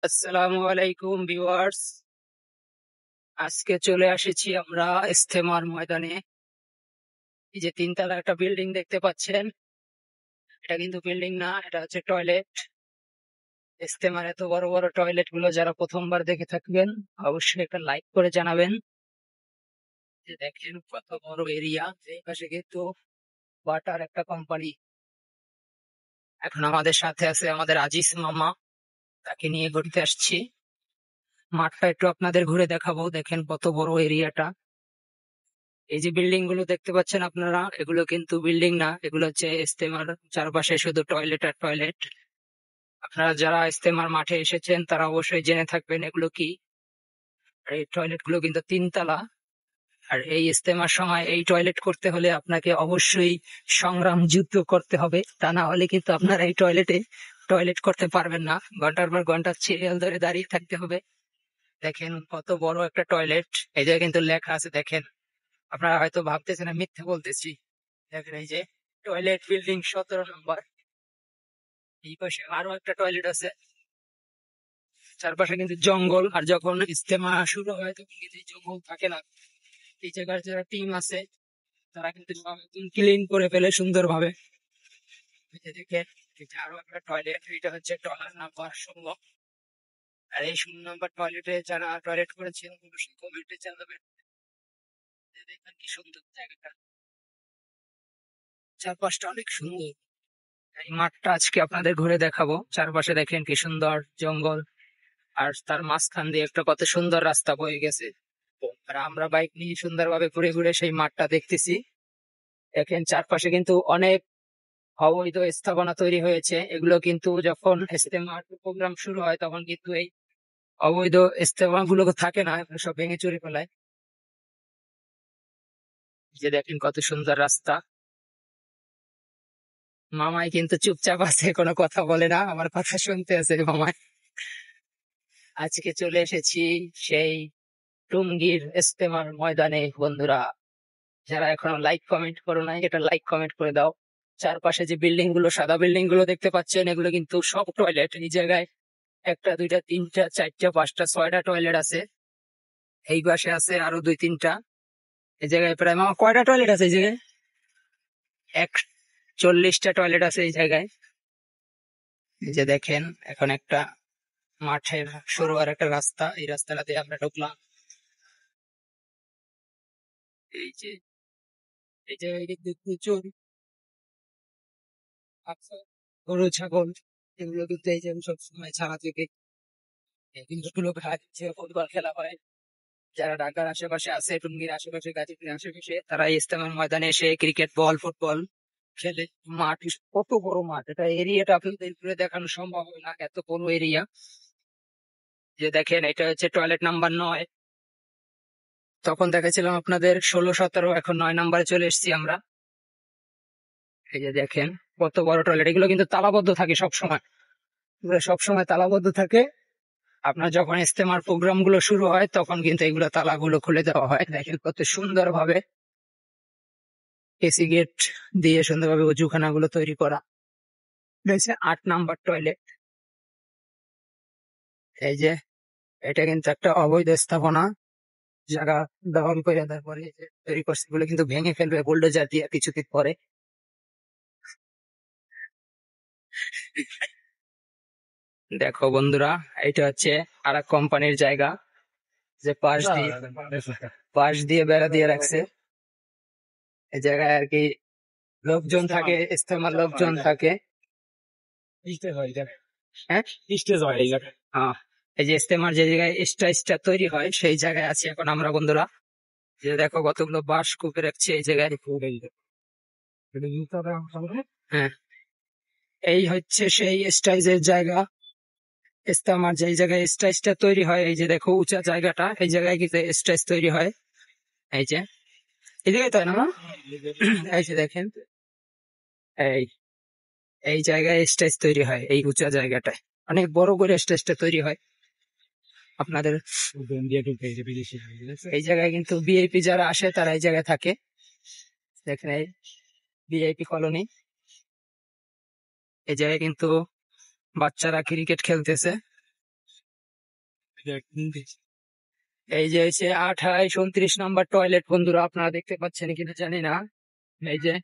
আসসালামু আলাইকুম ভিউয়ার্স। আজকে চলে এসেছি আমরা ইজতেমার ময়দানে। এই যে তিনতলা একটা বিল্ডিং দেখতে পাচ্ছেন, এটা কিন্তু বিল্ডিং না, এটা হচ্ছে টয়লেট। ইজতেমার এত বড় বড় টয়লেট গুলো যারা প্রথমবার দেখে থাকবেন অবশ্যই একটা লাইক করে জানাবেন। যে দেখেন কত বড় এরিয়া। এই পাশে কিন্তু ওয়াটার একটা কোম্পানি। এখন আমাদের সাথে আছে আমাদের আজিজ মামা, তাকে নিয়ে ঘুরতে আসছি। মাঠটা একটু আপনাদের ঘুরে দেখাবো, দেখেন কত বড় এরিয়াটা। এই যে বিল্ডিং গুলো দেখতে পাচ্ছেন আপনারা, এগুলো কিন্তু বিল্ডিং না, এগুলো হচ্ছে ইজতেমার চারপাশে শুধু টয়লেট আর টয়লেট। আপনারা যারা ইজতেমার মাঠে এসেছেন তারা অবশ্যই জেনে থাকবেন এগুলো কি। আর এই টয়লেট গুলো কিন্তু তিনতলা। আর এই ইজতেমার সময় এই টয়লেট করতে হলে আপনাকে অবশ্যই সংগ্রাম যুদ্ধ করতে হবে, তা না হলে কিন্তু আপনারা এই টয়লেটে টয়লেট করতে পারবেন না। ঘন্টার পর ঘন্টা সিরিয়াল ধরে দাঁড়িয়ে থাকতে হবে। দেখেন কত বড় একটা টয়লেট। এই জায়গায় কিন্তু লেখা আছে, দেখেন। আপনারা হয়তো ভাবতেছেন আমি মিথ্যে বলতেছি। দেখেন এই যে টয়লেট বিল্ডিং 17 নম্বর। এই পাশে আরো একটা টয়লেট আছে। চারপাশে কিন্তু জঙ্গল, আর যখন ইজতেমা শুরু হয় তখন কিন্তু এই জঙ্গল থাকে না। এই জায়গার যারা টিম আছে তারা কিন্তু সব একদম ক্লিন করে ফেলে সুন্দরভাবে। এই যে দেখেন, এটা আরো একটা টয়লেট, এটা হচ্ছে টয়লেট নাম্বার 16। আর এই 16 নম্বর টয়লেটে যারা টয়লেট করেছেন অবশ্যই কমেন্টে জানাবেন। যে দেখেন কি সুন্দর জায়গাটা, চারপাশটা অনেক সুন্দর। এই মাঠটা আজকে আপনাদের ঘুরে দেখাবো। চারপাশে দেখেন কি সুন্দর জঙ্গল, আর তার মাঝখান দিয়ে একটা কত সুন্দর রাস্তা বয়ে গেছে। আর আমরা বাইক নিয়ে সুন্দরভাবে ঘুরে ঘুরে সেই মাঠটা দেখতেছি। দেখেন চারপাশে কিন্তু অনেক অবৈধ স্থাপনা তৈরি হয়েছে। এগুলো কিন্তু যখন ইজতেমার প্রোগ্রাম শুরু হয় তখন কিন্তু এই অবৈধ স্থাপনা গুলো থাকে না, এগুলো সব ভেঙে চুরে ফেলায়। যে দেখেন কত সুন্দর রাস্তা। মামাই কিন্তু চুপচাপ আছে, কোনো কথা বলে না, আমার কথা শুনতে আছে মামাই। আজকে চলে এসেছি সেই টুঙ্গির ইজতেমার ময়দানে। বন্ধুরা, যারা এখনো লাইক কমেন্ট করো নাই, এটা লাইক কমেন্ট করে দাও। চারপাশে যে বিল্ডিং গুলো, সাদা বিল্ডিং গুলো দেখতে পাচ্ছেন, এগুলো কিন্তু সব টয়লেট। এই জায়গায় একটা দুইটা তিনটা চারটা পাঁচটা ছয়টা টয়লেট আছে। এই পাশে আছে আরো দুই তিনটা। এই জায়গায় প্রায় মামা কয়টা টয়লেট আছে এই জায়গায়? 41টা টয়লেট আছে এই জায়গায়। এই যে দেখেন, এখন একটা মাঠের সরু আর একটা রাস্তা, এই রাস্তাটা দিয়ে আমরা ঢুকলাম। এই যে এই জায়গায় কিন্তু প্রচুর আচ্ছা গরু ছাগল, এগুলো কিন্তু এই যে সব সময় ছাড়া থেকে এই জিনিসগুলো খাওয়া দিচ্ছে। ফুটবল খেলা হয়, যারা ঢাকার আশেপাশে আছে, টুঙ্গির আশেপাশে, গাজীপুরের আশেপাশে, তারা এই ইজতেমার ময়দানে এসে ক্রিকেট বল ফুটবল খেলে। মাঠ কত বড় মাঠ, এটা এরিয়াটা আপনাদের ঘুরে দেখানো সম্ভব হয় না, এত বড় এরিয়া। যে দেখেন, এটা হচ্ছে টয়লেট নাম্বার 9। তখন দেখাছিলাম আপনাদের 16 17, এখন 9 নম্বরে চলে এসেছি আমরা। এই যে দেখেন কত বড় টয়লেট। এগুলো কিন্তু তালাবদ্ধ থাকে সব সময়, এগুলো সব সময় তালাবদ্ধ থাকে। আপনার যখন ইজতেমার প্রোগ্রাম গুলো শুরু হয় তখন কিন্তু এগুলো তালাগুলো খুলে দেওয়া হয়। দেখেন কত সুন্দর ভাবে এসি গেট দিয়ে সুন্দরভাবে অজুখানা গুলো তৈরি করা রয়েছে। 8 নম্বর টয়লেট। এই যে এটা কিন্তু একটা অবৈধ স্থাপনা, জায়গা দখল করে তারপরে এই যে তৈরি করছে, এগুলো কিন্তু ভেঙে ফেলবে বুলডোজার দিয়ে কিছুদিন পরে। দেখো বন্ধুরা, এটা হচ্ছে আর এক কোম্পানির জায়গা, যে পাশ দিয়ে বেড়া দিয়ে রাখছে। এই জায়গায় আর কি লোকজন থাকে, ইজতেমার লোকজন থাকে। হ্যাঁ, আহ, এই যে ইজতেমার যে জায়গায় স্টেজটা তৈরি হয় সেই জায়গায় আছি এখন আমরা বন্ধুরা। যে দেখো কতগুলো বাঁশ কুপে রাখছে এই জায়গায়। হ্যাঁ, এই হচ্ছে সেই স্টেজের জায়গা। ইজতেমার যে জায়গায় স্টেজটা তৈরি হয়, এই যে দেখো উঁচা জায়গাটা, এই জায়গায় কিন্তু স্টেজ তৈরি হয়। এই যে এই জায়গায় তাই না মা? এই যে দেখেন, এই এই জায়গায় স্টেজ তৈরি হয়, এই উঁচা জায়গাটায় অনেক বড় করে স্টেজটা তৈরি হয় আপনাদের। এই জায়গায় কিন্তু ভিআইপি যারা আসে তারা এই জায়গায় থাকে। দেখেন এই ভিআইপি কলোনি। এই জায়গায় কিন্তু বাচ্চারা ক্রিকেট খেলতেছে। এই যে হচ্ছে 28-29 নাম্বার টয়লেট বন্ধুরা, আপনারা দেখতে পাচ্ছেন কিনা জানি না। এই যে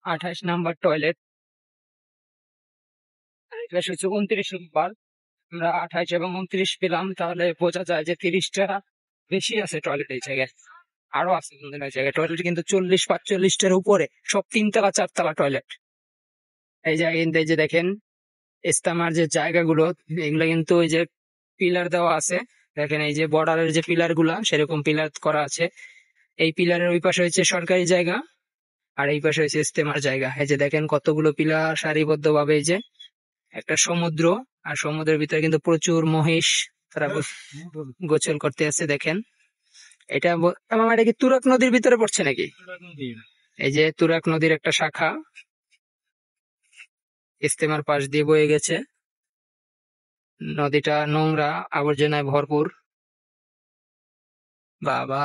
28 নাম্বার টয়লেট, এটা হচ্ছে 29 নাম্বার। আমরা 28 এবং 29 পেলাম, তাহলে বোঝা যায় যে 30টা বেশি আছে টয়লেট এই জায়গায়। আরো আছে বন্ধুরা এই জায়গায় টয়লেট, কিন্তু 40-45টার উপরে, সব 3 তলা 4 তলা টয়লেট। এই জায়গায় কিন্তু এই যে দেখেন ইস্তেমার যে জায়গাগুলো, এগুলো কিন্তু ওই যে পিলার দেওয়া আছে। দেখেন এই যে বর্ডারের যে পিলার গুলা, সেরকম পিলার করা আছে। এই পিলারের ওই পাশে হচ্ছে সরকারি জায়গা, আর এই পাশে হচ্ছে ইস্তেমার জায়গা। এই যে দেখেন কতগুলো পিলার সারিবদ্ধ ভাবে, এই যে একটা সমুদ্র, আর সমুদ্রের ভিতরে কিন্তু প্রচুর মহিষ, তারা গোসল করতে আছে। দেখেন এটা আমার, এটা কি তুরাগ নদীর ভিতরে পড়ছে নাকি? এই যে তুরাগ নদীর একটা শাখা ইস্তেমার পাশ দিয়ে বয়ে গেছে। নদীটা নোংরা আবর্জনায় ভরপুর। বাবা,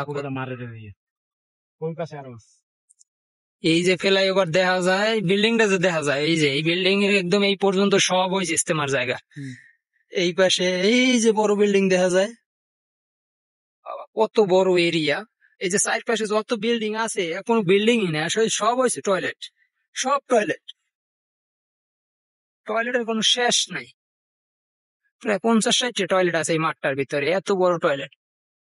এই যে ফ্লাইওভার দেখা যায়, বিল্ডিংটা যে দেখা যায়, এই যে এই বিল্ডিং এর একদম এই পর্যন্ত সব ওই যে ইস্তেমার জায়গা। এই পাশে এই যে বড় বিল্ডিং দেখা যায়, বাবা, কত বড় এরিয়া। এই যে সাইড পাশে যত বিল্ডিং আছে, এখন বিল্ডিংই না, আসলে সব হয়েছে টয়লেট। সব টয়লেট, টয়লেটের কোনো শেষ নাই। প্রায় 50-60টা টয়লেট আছে এই মাঠটার ভিতরে, এত বড় টয়লেট।